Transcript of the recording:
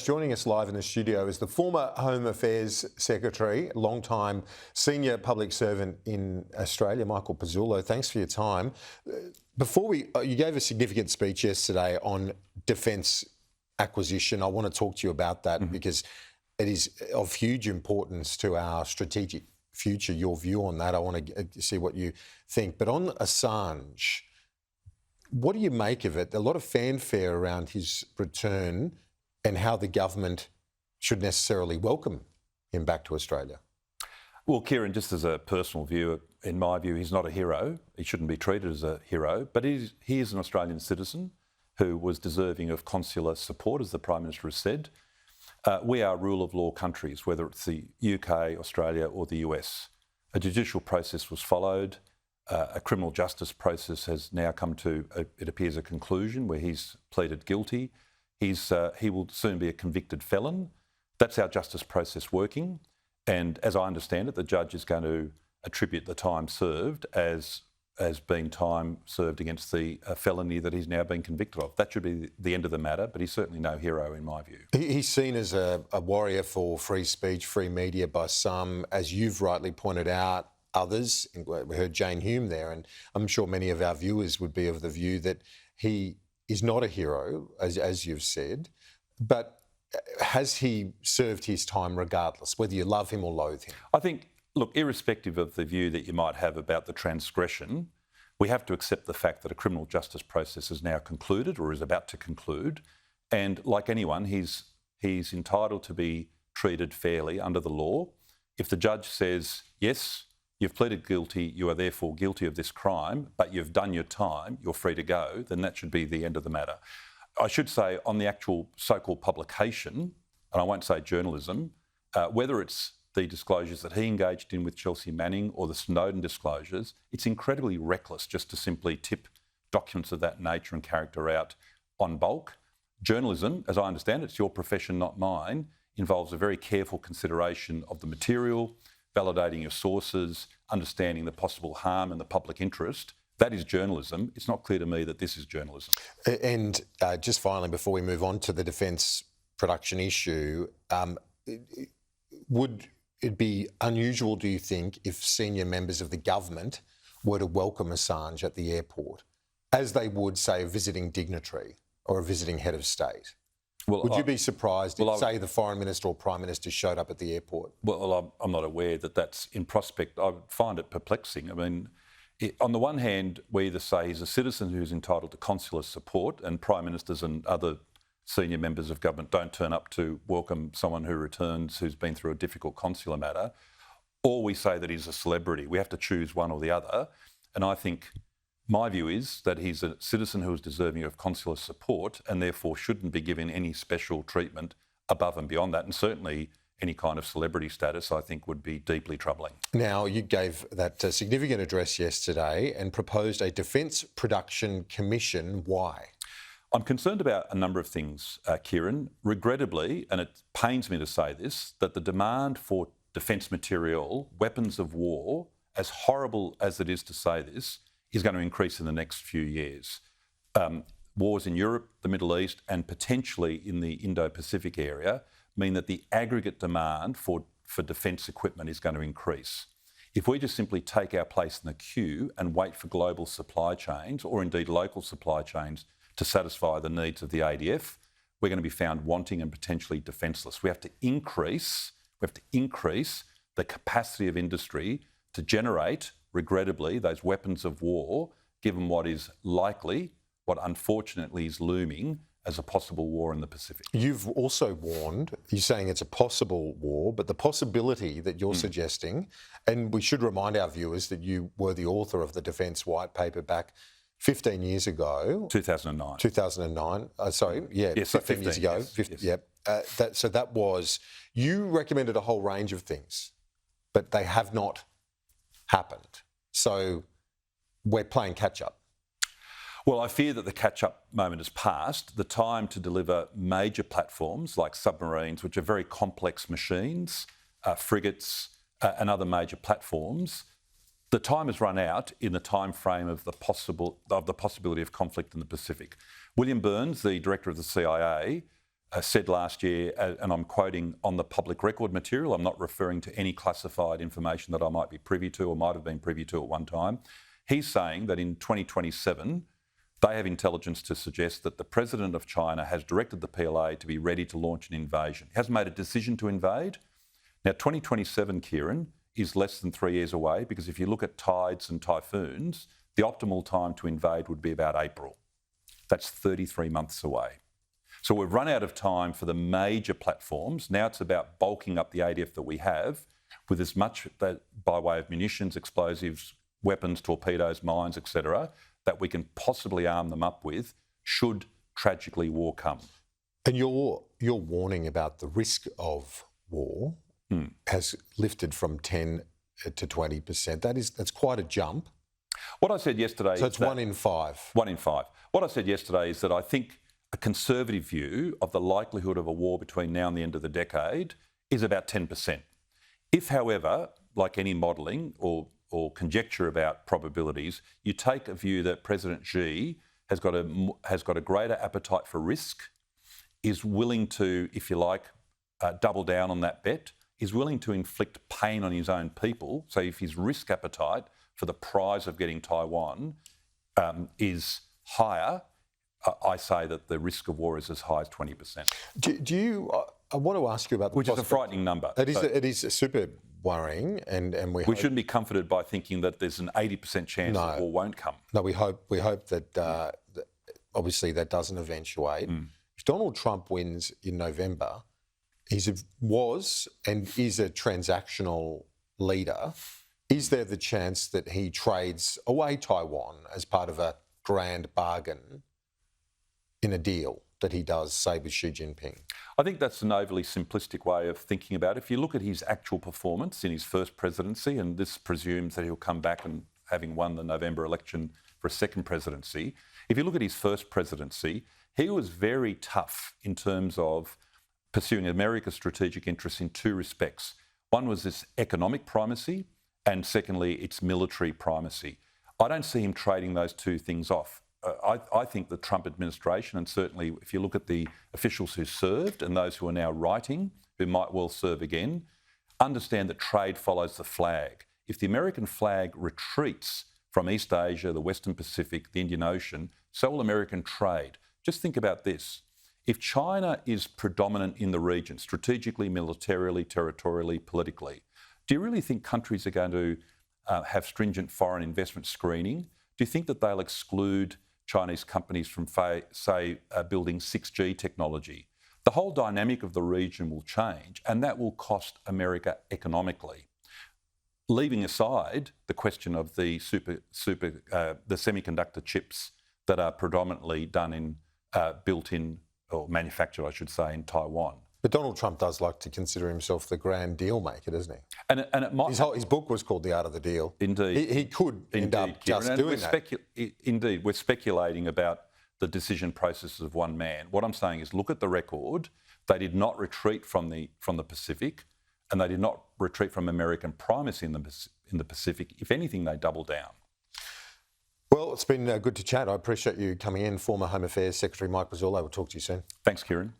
Joining us live in the studio is the former Home Affairs Secretary, long-time senior public servant in Australia, Michael Pezzullo. Thanks for your time. You gave a significant speech yesterday on defence acquisition. I want to talk to you about that because it is of huge importance to our strategic future. Your view on that, I want to see what you think. But on Assange, what do you make of it? A lot of fanfare around his return and how the government should necessarily welcome him back to Australia. Well, Kieran, just as a personal view, in my view, he's not a hero. He shouldn't be treated as a hero, but he is an Australian citizen who was deserving of consular support, as the Prime Minister has said. We are rule of law countries, whether it's the UK, Australia or the US. A judicial process was followed. A criminal justice process has now come to, it appears, a conclusion where he's pleaded guilty. He will soon be a convicted felon. That's our justice process working. And as I understand it, the judge is going to attribute the time served as being time served against the felony that he's now been convicted of. That should be the end of the matter, but he's certainly no hero in my view. He's seen as a warrior for free speech, free media by some, as you've rightly pointed out, others. We heard Jane Hume there, and I'm sure many of our viewers would be of the view that he is not a hero, as you've said, but has he served his time regardless, whether you love him or loathe him? I think, look, irrespective of the view that you might have about the transgression, we have to accept the fact that a criminal justice process is now concluded or is about to conclude. And like anyone, he's entitled to be treated fairly under the law. If the judge says, yes, you've pleaded guilty, you are therefore guilty of this crime, but you've done your time, you're free to go, then that should be the end of the matter. I should say on the actual so-called publication, and I won't say journalism, whether it's the disclosures that he engaged in with Chelsea Manning or the Snowden disclosures, it's incredibly reckless just to simply tip documents of that nature and character out en bulk. Journalism, as I understand it, it's your profession, not mine, involves a very careful consideration of the material, validating your sources, understanding the possible harm and the public interest. That is journalism. It's not clear to me that this is journalism. And just finally, before we move on to the defence production issue, would it be unusual, do you think, if senior members of the government were to welcome Assange at the airport, as they would, say, a visiting dignitary or a visiting head of state? Well, would you be surprised if, say, the Foreign Minister or Prime Minister showed up at the airport? Well, I'm not aware that that's in prospect. I find it perplexing. I mean, on the one hand, we either say he's a citizen who's entitled to consular support, and Prime Ministers and other senior members of government don't turn up to welcome someone who returns who's been through a difficult consular matter, or we say that he's a celebrity. We have to choose one or the other. And I think my view is that he's a citizen who is deserving of consular support and therefore shouldn't be given any special treatment above and beyond that. And certainly any kind of celebrity status, I think, would be deeply troubling. Now, you gave that significant address yesterday and proposed a Defence Production Commission. Why? I'm concerned about a number of things, Kieran. Regrettably, and it pains me to say this, that the demand for defence material, weapons of war, as horrible as it is to say this, is going to increase in the next few years. Wars in Europe, the Middle East, and potentially in the Indo-Pacific area mean that the aggregate demand for defence equipment is going to increase. If we just simply take our place in the queue and wait for global supply chains, or indeed local supply chains, to satisfy the needs of the ADF, we're going to be found wanting and potentially defenceless. We have to increase the capacity of industry to generate, regrettably, those weapons of war, given what is likely, what unfortunately is looming as a possible war in the Pacific. You've also warned, you're saying it's a possible war, but the possibility that you're suggesting, and we should remind our viewers that you were the author of the Defence White Paper back 15 years ago. 2009. 2009. Yes, 15 years ago. Yes. So that was, you recommended a whole range of things, but they have not happened. So we're playing catch up. Well, I fear that the catch-up moment has passed. The time to deliver major platforms like submarines, which are very complex machines, frigates and other major platforms, the time has run out in the time frame of the possibility of conflict in the Pacific. William Burns, the director of the CIA, said last year, and I'm quoting on the public record material, I'm not referring to any classified information that I might be privy to or might have been privy to at one time. He's saying that in 2027, they have intelligence to suggest that the president of China has directed the PLA to be ready to launch an invasion. He hasn't made a decision to invade. Now, 2027, Kieran, is less than 3 years away, because if you look at tides and typhoons, the optimal time to invade would be about April. That's 33 months away. So we've run out of time for the major platforms. Now it's about bulking up the ADF that we have with as much that, by way of munitions, explosives, weapons, torpedoes, mines, etc., that we can possibly arm them up with should tragically war come. And your warning about the risk of war has lifted from 10 to 20%. That's quite a jump. What I said yesterday... So it's 1 in 5. 1 in 5. What I said yesterday is that I think a conservative view of the likelihood of a war between now and the end of the decade is about 10%. If, however, like any modelling or conjecture about probabilities, you take a view that President Xi has got a greater appetite for risk, is willing to, if you like, double down on that bet, is willing to inflict pain on his own people. So if his risk appetite for the prize of getting Taiwan is higher, I say that the risk of war is as high as 20%. Do you? I want to ask you about the which is a frightening number. It is super worrying, and we shouldn't be comforted by thinking that there's an 80% chance that war won't come. No, we hope that obviously that doesn't eventuate. If Donald Trump wins in November, was and is a transactional leader. Is there the chance that he trades away Taiwan as part of a grand bargain in a deal that he does, say, with Xi Jinping? I think that's an overly simplistic way of thinking about it. If you look at his actual performance in his first presidency, and this presumes that he'll come back and having won the November election for a second presidency, if you look at his first presidency, he was very tough in terms of pursuing America's strategic interests in two respects. One was this economic primacy, and secondly, its military primacy. I don't see him trading those two things off. I think the Trump administration, and certainly if you look at the officials who served and those who are now writing, who might well serve again, understand that trade follows the flag. If the American flag retreats from East Asia, the Western Pacific, the Indian Ocean, so will American trade. Just think about this. If China is predominant in the region, strategically, militarily, territorially, politically, do you really think countries are going to have stringent foreign investment screening? Do you think that they'll exclude Chinese companies from, say, building 6G technology? The whole dynamic of the region will change, and that will cost America economically. Leaving aside the question of the the semiconductor chips that are predominantly done in, built in, or manufactured, I should say, in Taiwan. But Donald Trump does like to consider himself the grand deal maker, doesn't he? And it might... His book was called The Art of the Deal. Indeed. He could end up just doing that. Indeed. We're speculating about the decision processes of one man. What I'm saying is look at the record. They did not retreat from the Pacific, and they did not retreat from American primacy in the Pacific. If anything, they doubled down. Well, it's been good to chat. I appreciate you coming in. Former Home Affairs Secretary Mike Pezzullo. We'll talk to you soon. Thanks, Kieran.